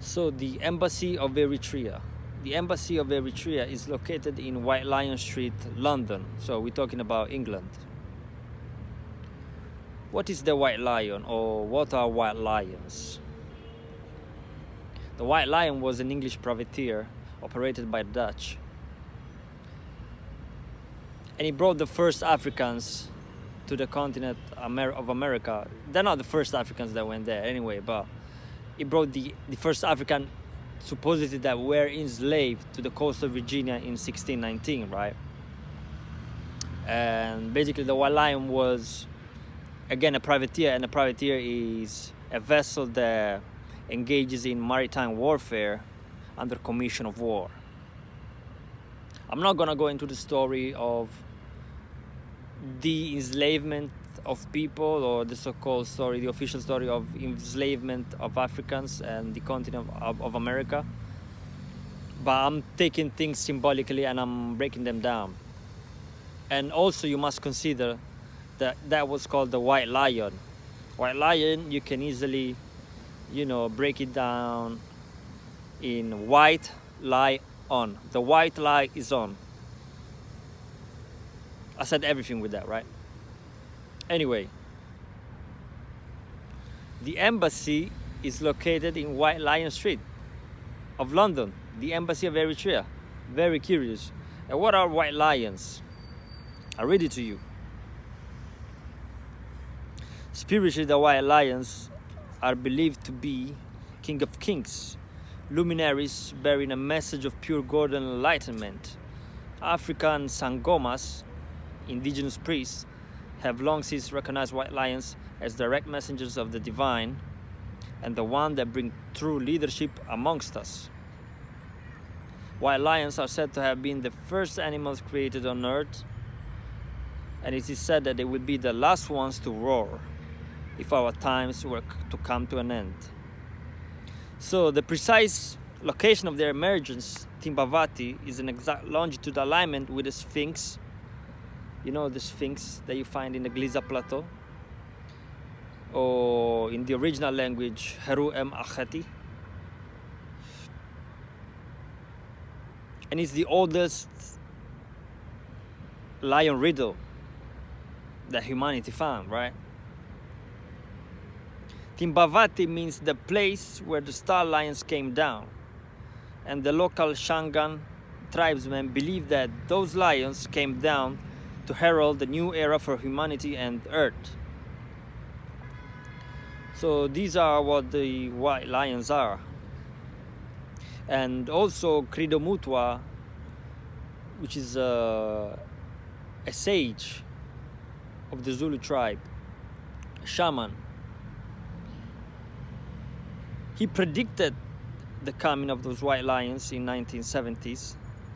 So the Embassy of Eritrea. The Embassy of Eritrea is located in White Lion Street, London. So we're talking about England. What is the White Lion, or what are White Lions? The White Lion was an English privateer operated by the Dutch. And he brought the first Africans to the continent of America. They're not the first Africans that went there anyway, but he brought the first African supposedly that were enslaved to the coast of Virginia in 1619, right? And basically the White Lion was, again, a privateer, and a privateer is a vessel that engages in maritime warfare under commission of war. I'm not gonna go into the story of the enslavement of people, or the so-called story, the official story of enslavement of Africans and the continent of America, but I'm taking things symbolically and I'm breaking them down. And also you must consider that that was called the White Lion. White Lion, you can easily, break it down in white lie on. The white lie is on. I said everything with that, right? Anyway, the embassy is located in White Lion Street of London, the Embassy of Eritrea. Very curious. And what are White Lions? I'll read it to you. Spiritually, the White Lions are believed to be King of Kings, luminaries bearing a message of pure golden enlightenment. African Sangomas, indigenous priests, have long since recognized White Lions as direct messengers of the divine and the one that bring true leadership amongst us. White lions are said to have been the first animals created on earth, and it is said that they will be the last ones to roar if our times were to come to an end. So the precise location of their emergence, Timbavati, is an exact longitude alignment with the Sphinx. You know, the Sphinx that you find in the Gliza Plateau, or in the original language, Heru M. Akheti. And it's the oldest lion riddle that humanity found, right? Timbavati means the place where the star lions came down, and the local Shangan tribesmen believe that those lions came down to herald the new era for humanity and Earth. So these are what the White Lions are. And also Credo Mutwa, which is a sage of the Zulu tribe, a shaman. He predicted the coming of those White Lions in 1970s.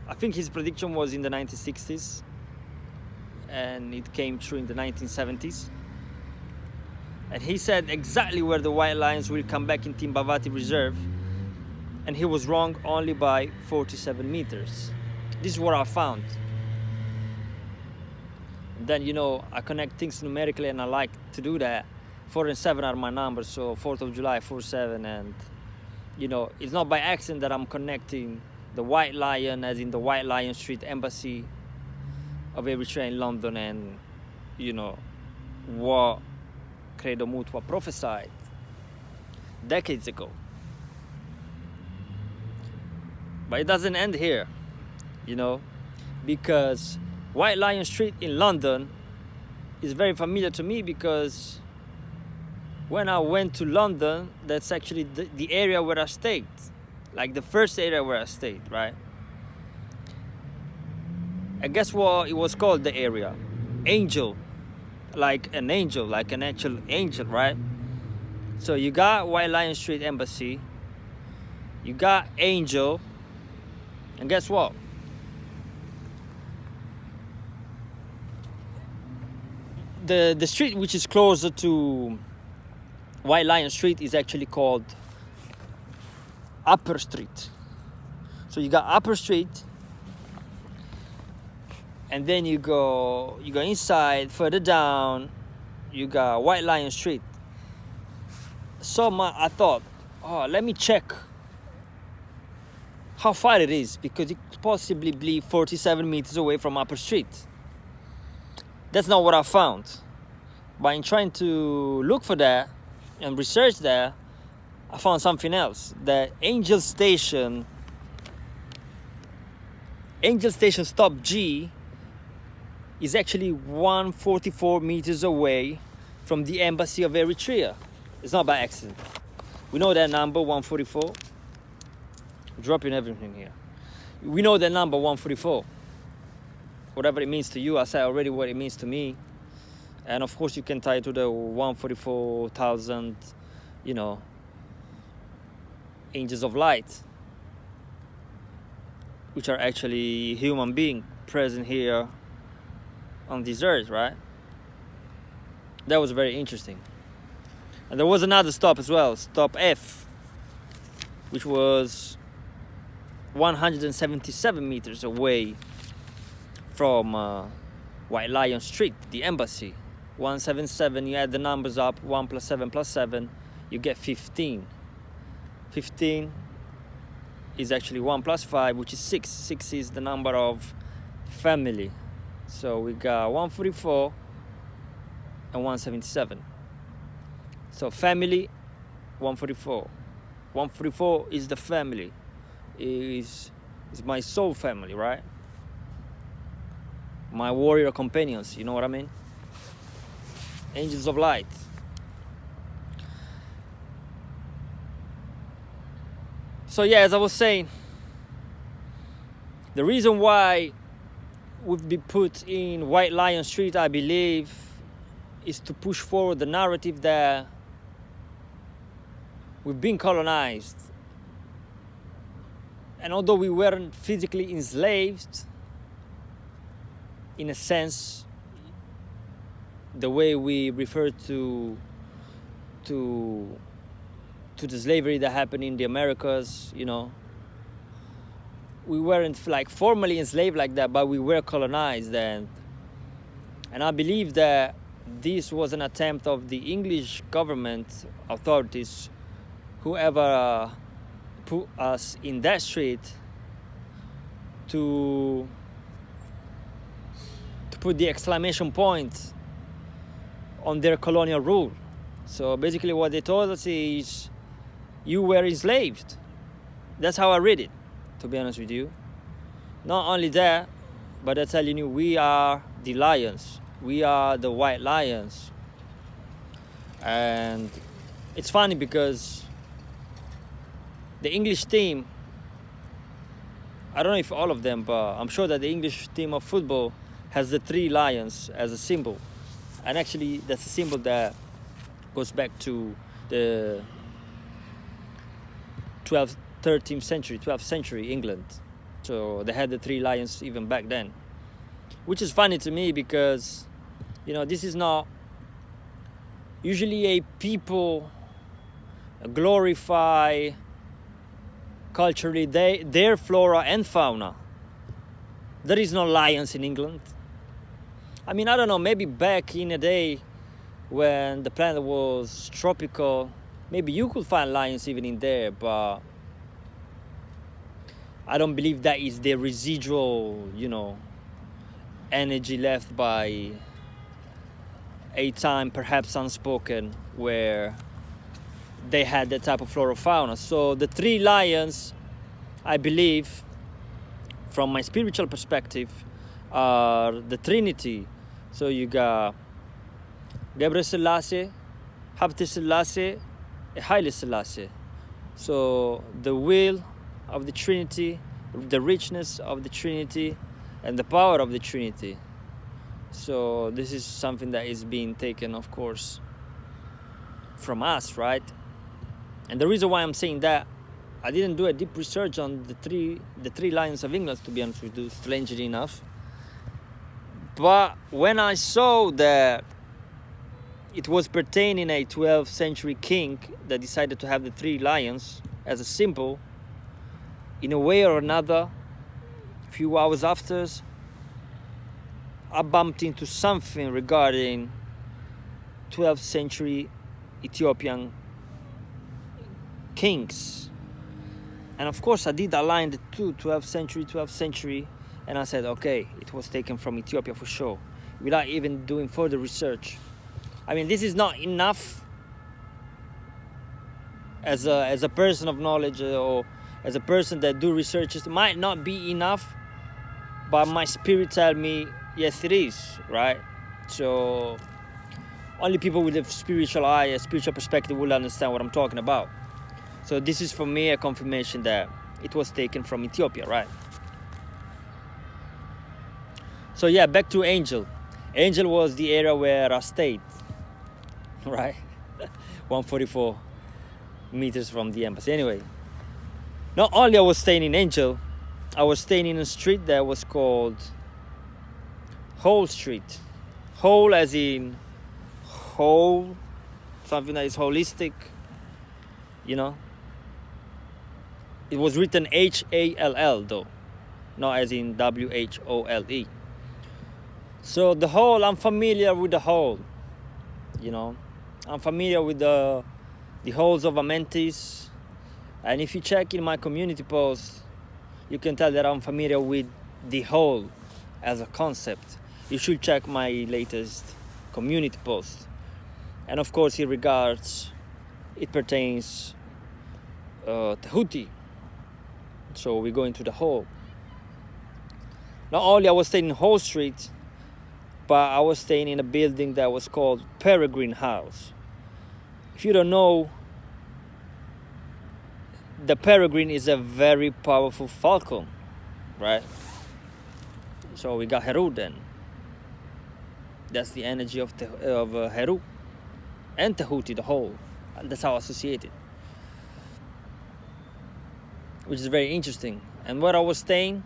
I think his prediction was in the 1960s. And it came true in the 1970s. And he said exactly where the White Lions will come back in Timbavati Reserve, and he was wrong only by 47 meters. This is what I found. And then, I connect things numerically, and I like to do that. 4 and 7 are my numbers, so 4th of July, 4-7, and it's not by accident that I'm connecting the White Lion, as in the White Lion Street Embassy of Eritrea in London, and what Credo Mutwa prophesied decades ago. But it doesn't end here, because White Lion Street in London is very familiar to me, because when I went to London, that's actually the area where I stayed, like the first area where I stayed, right? And guess what it was called, the area? Angel. Like an angel, like an actual angel, right? So you got White Lion Street Embassy, you got Angel, and guess what? The street which is closer to White Lion Street is actually called Upper Street. So you got Upper Street, and then you go inside, further down, you got White Lion Street. So I thought, let me check how far it is, because it could possibly be 47 meters away from Upper Street. That's not what I found. But in trying to look for that and research that, I found something else. The Angel Station Stop G is actually 144 meters away from the embassy of Eritrea. It's not by accident. We know that number 144. Dropping everything here. We know that number 144. Whatever it means to you, I said already what it means to me. And of course you can tie it to the 144,000, angels of light, which are actually human beings present here on this earth, right? That was very interesting. And there was another stop as well, stop F, which was 177 meters away from White Lion Street, the embassy. 177, you add the numbers up, 1 plus 7 plus 7, you get 15. 15 is actually 1 plus 5, which is 6. 6 is the number of family. So we got 144 and 177. So family, 144. 144 is the family. Is my soul family, right? My warrior companions, you know what I mean? Angels of light. So yeah, as I was saying, the reason why we've been put in White Lion Street, I believe, is to push forward the narrative that we've been colonized. And although we weren't physically enslaved, in a sense, the way we refer to the slavery that happened in the Americas, we weren't like formally enslaved like that, but we were colonized. And I believe that this was an attempt of the English government authorities, whoever put us in that street, to put the exclamation point on their colonial rule. So basically what they told us is, you were enslaved. That's how I read it, to be honest with you. Not only that, but they're telling you, we are the lions. We are the white lions. And it's funny because the English team, I don't know if all of them, but I'm sure that the English team of football has the 3 lions as a symbol. And actually, that's a symbol that goes back to the 12th century England. So they had the 3 lions even back then. Which is funny to me because, this is not usually a people glorify culturally their flora and fauna. There is no lions in England. I mean, I don't know, maybe back in a day when the planet was tropical, maybe you could find lions even in there, but I don't believe that is the residual, energy left by a time perhaps unspoken where they had that type of flora fauna. So the 3 lions, I believe, from my spiritual perspective, are the Trinity. So you got Gebre Selassie, Habte Selassie, and Haile Selassie. So the will of the Trinity, the richness of the Trinity, and the power of the Trinity. So this is something that is being taken, of course, from us, right? And the reason why I'm saying that, I didn't do a deep research on the three lions of England, to be honest with you, strangely enough. But when I saw that it was pertaining a 12th century king that decided to have the 3 lions as a symbol, in a way or another, a few hours after, I bumped into something regarding 12th century Ethiopian kings. And of course I did align the two, 12th century, and I said, okay, it was taken from Ethiopia for sure, without even doing further research. I mean, this is not enough as a person of knowledge, or as a person that do research. It might not be enough, but my spirit tell me, yes, it is, right? So only people with a spiritual eye, a spiritual perspective will understand what I'm talking about. So this is for me a confirmation that it was taken from Ethiopia, right? So yeah, back to Angel. Angel was the area where I stayed, right? 144 meters from the embassy. Anyway, not only I was staying in Angel, I was staying in a street that was called Whole Street. Whole as in whole, something that is holistic, you know. It was written H-A-L-L though, not as in W-H-O-L-E. So the whole, I'm familiar with the whole, you know. I'm familiar with the holes of Amentis. And if you check in my community post, you can tell that I'm familiar with the whole as a concept. You should check my latest community post. And of course, in regards, it pertains to Houthi. So we go into the whole. Not only I was staying in Whole Street, but I was staying in a building that was called Peregrine House. If you don't know, the peregrine is a very powerful falcon, right? So we got Heru then. That's the energy of Heru and Tehuti, the whole. And that's how I associate it, which is very interesting. And where I was staying,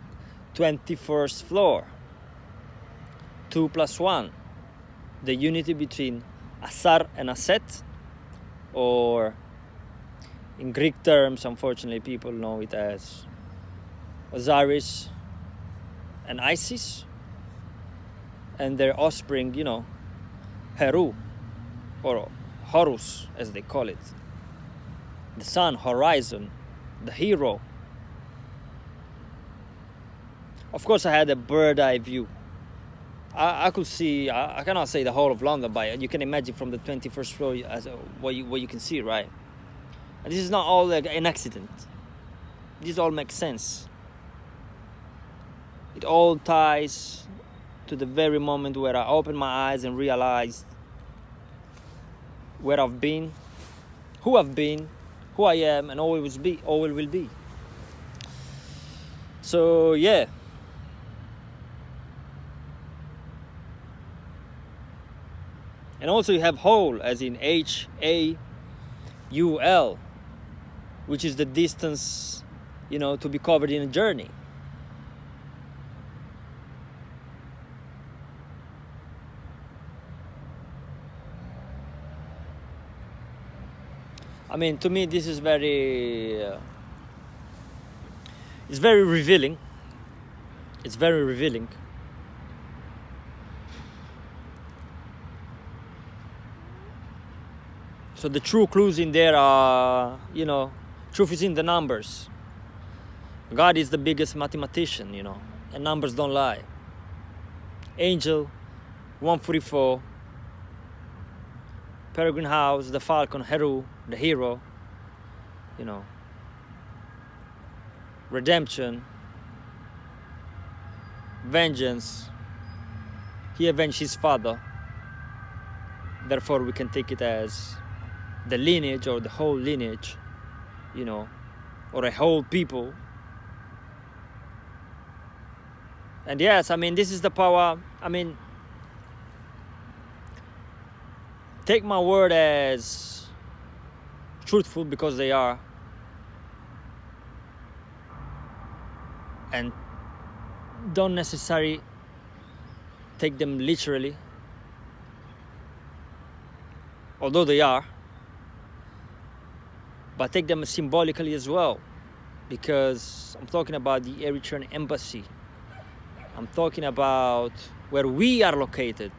21st floor, 2 + 1, the unity between Asar and Aset, or in Greek terms, unfortunately, people know it as Osiris and Isis, and their offspring, you know, Heru, or Horus, as they call it. The sun, horizon, the hero. Of course, I had a bird-eye view. I could see, I cannot say the whole of London, but you can imagine from the 21st floor as what you can see, right? And this is not all like an accident. This all makes sense. It all ties to the very moment where I opened my eyes and realized where I've been, who I am, and always will be. So yeah. And also you have whole, as in H-A-U-L, which is the distance, you know, to be covered in a journey. I mean, to me, this is it's very revealing. It's very revealing. So the true clues in there are, you know, truth is in the numbers. God is the biggest mathematician, you know, and numbers don't lie. Angel, 144, Peregrine House, the falcon, Heru, the hero, you know, redemption, vengeance. He avenged his father. Therefore, we can take it as the lineage or the whole lineage, you know, or a whole people. And yes, I mean, this is the power. I mean, take my word as truthful because they are, and don't necessarily take them literally, although they are, but take them symbolically as well, because I'm talking about the Eritrean embassy. I'm talking about where we are located,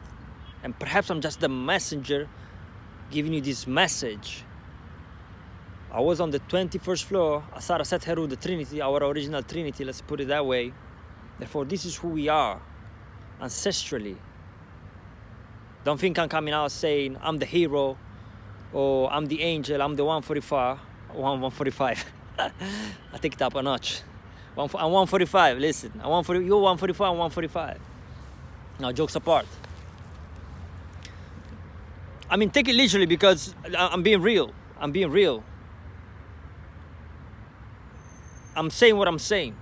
and perhaps I'm just the messenger giving you this message I was on the 21st floor. Asara Set Heru, the Trinity, our original Trinity, let's put it that way. Therefore, this is who we are, ancestrally. Don't think I'm coming out saying, I'm the hero, or I'm the angel, I'm the 145. I take it up a notch. I'm 145, listen. You're 145, I'm 145. Now, jokes apart. I mean, take it literally because I'm being real. I'm being real. I'm saying what I'm saying.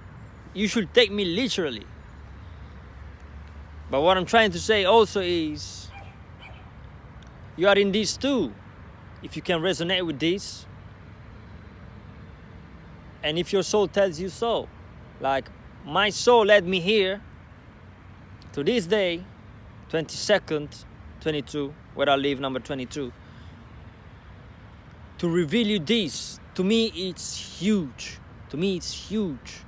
You should take me literally. But what I'm trying to say also is, you are in this too. If you can resonate with this, and if your soul tells you so, like my soul led me here to this day, 22nd, 22, where I live, number 22, to reveal you this. To me, it's huge. To me, it's huge.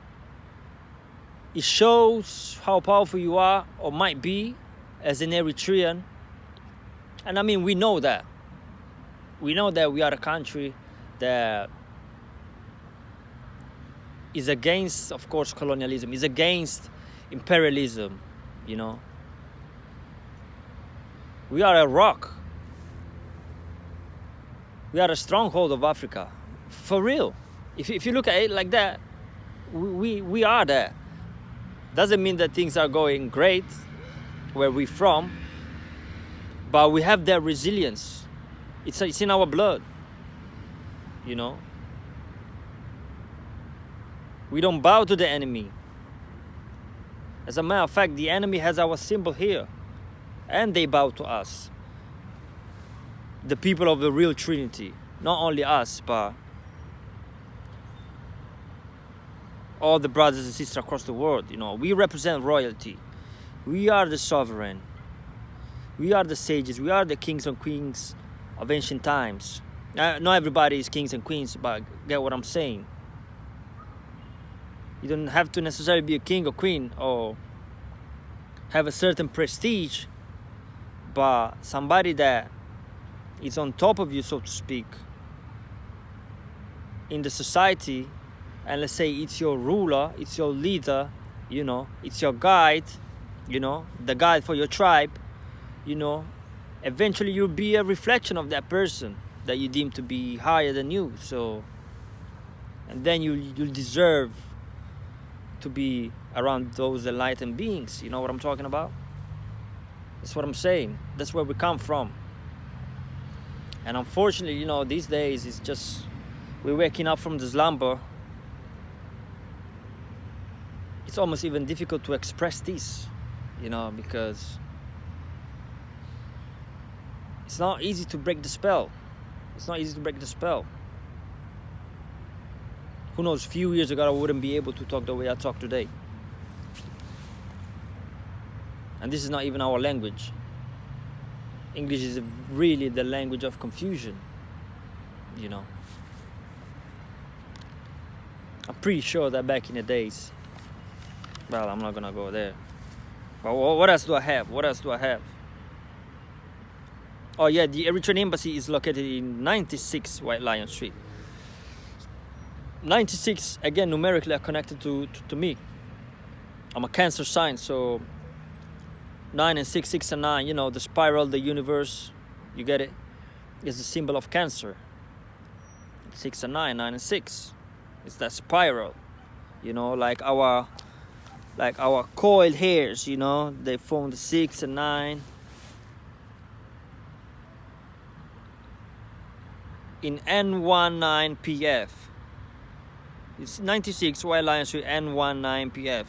It shows how powerful you are, or might be, as an Eritrean. And I mean, we know that. We know that we are a country that is against, of course, colonialism, is against imperialism, you know. We are a rock. We are a stronghold of Africa. For real. If you look at it like that, we are there. Doesn't mean that things are going great where we're from, but we have that resilience. It's in our blood, you know. We don't bow to the enemy. As a matter of fact, the enemy has our symbol here, and they bow to us. The people of the real Trinity, not only us, but all the brothers and sisters across the world. You know, we represent royalty. We are the sovereign. We are the sages. We are the kings and queens of ancient times. Not everybody is kings and queens, but get what I'm saying. You don't have to necessarily be a king or queen or have a certain prestige, but somebody that is on top of you, so to speak, in the society. And let's say it's your ruler, it's your leader, you know, it's your guide, you know, the guide for your tribe, you know, eventually you'll be a reflection of that person that you deem to be higher than you. So, and then you'll deserve to be around those enlightened beings. You know what I'm talking about? That's what I'm saying. That's where we come from. And unfortunately, you know, these days it's just, we're waking up from the slumber. It's almost even difficult to express this, you know, because it's not easy to break the spell. It's not easy to break the spell. Who knows, a few years ago I wouldn't be able to talk the way I talk today. And this is not even our language. English is really the language of confusion, you know. I'm pretty sure that back in the days, well, I'm not gonna go there. But what else do I have? What else do I have? Oh yeah, the Eritrean embassy is located in 96 White Lion Street. 96, again, numerically are connected to me. I'm a Cancer sign, so 9 and 6, 6 and 9, you know, the spiral, the universe, you get it? It's the symbol of Cancer. 6 and 9, 9 and 6. It's that spiral, you know, like our coiled hairs, you know, they form the 6 and 9. In N19PF. It's 96 White Lion Street, N19PF.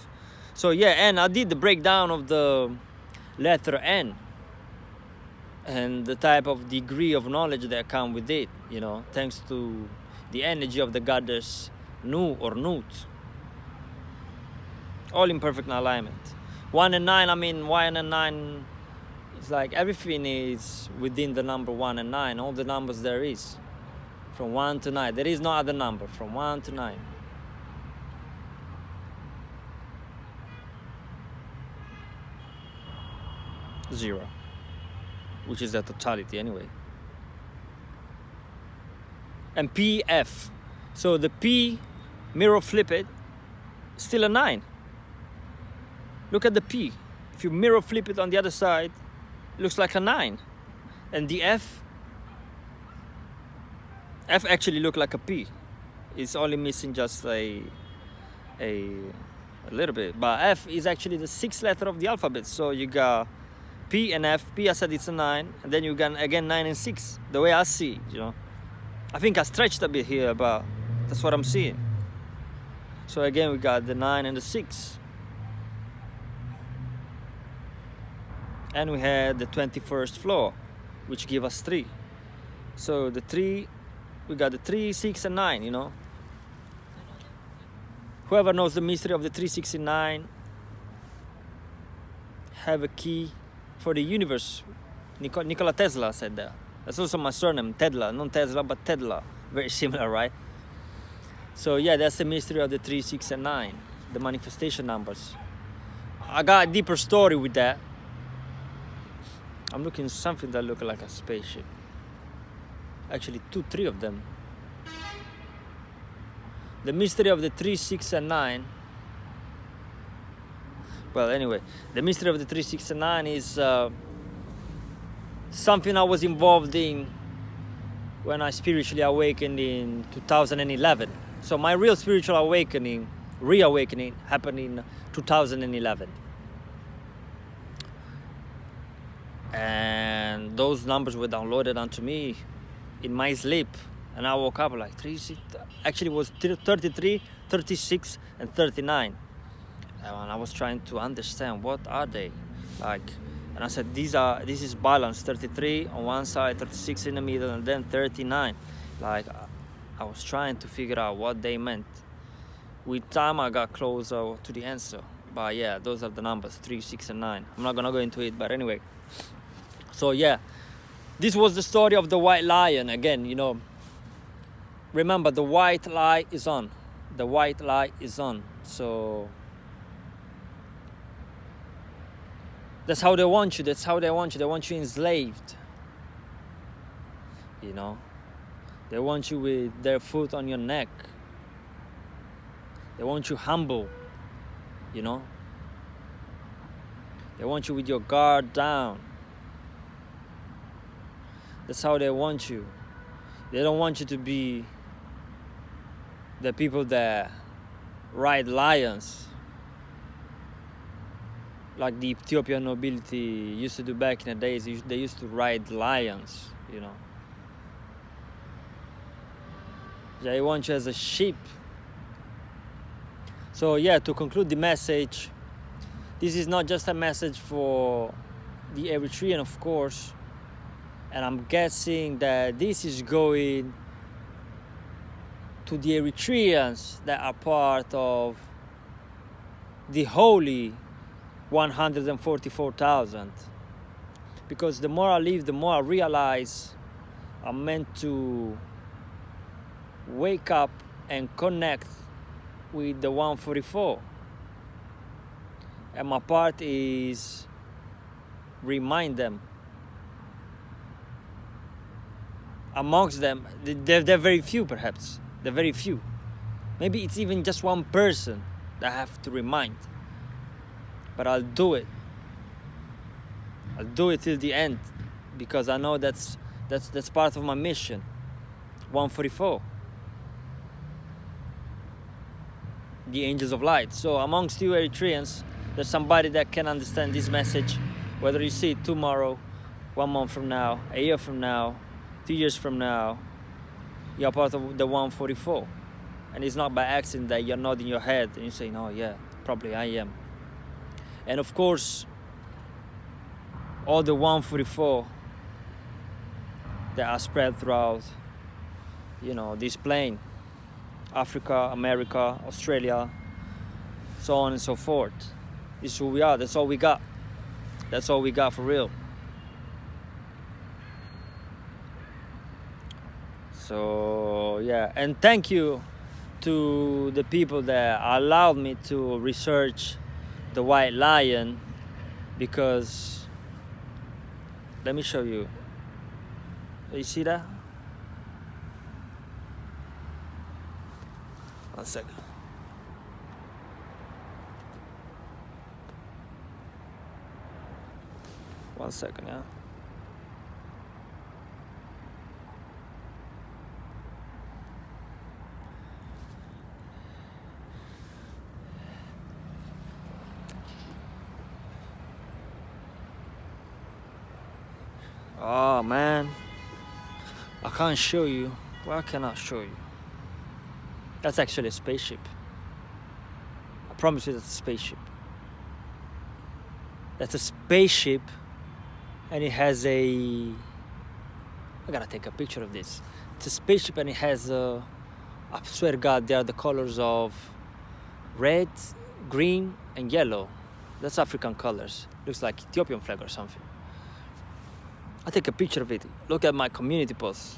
So yeah, and I did the breakdown of the letter N and the type of degree of knowledge that come with it, you know, thanks to the energy of the goddess Nu or Nut. All in perfect alignment. 1 and 9, I mean, 1 and 9, it's like everything is within the number 1 and 9, all the numbers there is. From 1 to 9, there is no other number, from 1 to 9. Zero, which is the totality anyway. And PF, So the P, mirror flip it, still a 9. Look at the P. If you mirror flip it on the other side, it looks like a 9. And the F actually look like a P. It's only missing just a little bit. But F is actually the 6th letter of the alphabet. So you got P and F. P, I said it's a 9. And then you got again 9 and 6. The way I see it, you know. I think I stretched a bit here, but that's what I'm seeing. So again, we got the 9 and the 6. And we had the 21st floor, which give us 3. So the 3, we got the 3, 6, and 9, you know. Whoever knows the mystery of the 3, 6, and 9 have a key for the universe. Nikola Tesla said that. That's also my surname, Tedla. Not Tesla, but Tedla. Very similar, right? So yeah, that's the mystery of the 3, 6, and 9. The manifestation numbers. I got a deeper story with that. I'm looking at something that looks like a spaceship. Actually, 2, 3 of them. The mystery of the 3, 6, and 9. Well, anyway, the mystery of the 3, 6, and 9 is something I was involved in when I spiritually awakened in 2011. So my real spiritual awakening, reawakening, happened in 2011. And those numbers were downloaded onto me in my sleep. And I woke up like 3, 6, actually it was 33, 36, and 39. And I was trying to understand what are they like. And I said, this is balance, 33 on one side, 36 in the middle, and then 39. Like, I was trying to figure out what they meant. With time, I got closer to the answer. But yeah, those are the numbers, 3, 6, and 9. I'm not gonna go into it, but anyway. So yeah, this was the story of the white lion. Again, you know, remember the white light is on. The white light is on. So that's how they want you. That's how they want you. They want you enslaved. You know, they want you with their foot on your neck. They want you humble. You know, they want you with your guard down. That's how they want you. They don't want you to be the people that ride lions, like the Ethiopian nobility used to do back in the days. They used to ride lions, you know. They want you as a sheep. So yeah, to conclude the message, this is not just a message for the Eritrean, of course, and I'm guessing that this is going to the Eritreans that are part of the holy 144,000. Because the more I live, the more I realize I'm meant to wake up and connect with the 144. And my part is remind them. Amongst them, they're very few perhaps. They're very few. Maybe it's even just one person that I have to remind. But I'll do it. I'll do it till the end, because I know that's part of my mission. 144. The angels of light. So amongst you Eritreans, there's somebody that can understand this message, whether you see it tomorrow, 1 month from now, a year from now, 2 years from now. You're part of the 144. And it's not by accident that you're nodding your head and you're saying, oh yeah, probably I am. And of course, all the 144 that are spread throughout, you know, this plane, Africa, America, Australia, so on and so forth. This is who we are. That's all we got. That's all we got for real. So yeah, and thank you to the people that allowed me to research the white lion, because let me show you. You see that? One second. One second, yeah. Oh man, I can't show you. Why can I show you? That's actually a spaceship. I promise you that's a spaceship. That's a spaceship, and it has a... I gotta take a picture of this. It's a spaceship and it has I swear to God, they are the colors of red, green, and yellow. That's African colors. Looks like Ethiopian flag or something. I'll take a picture of it. Look at my community post.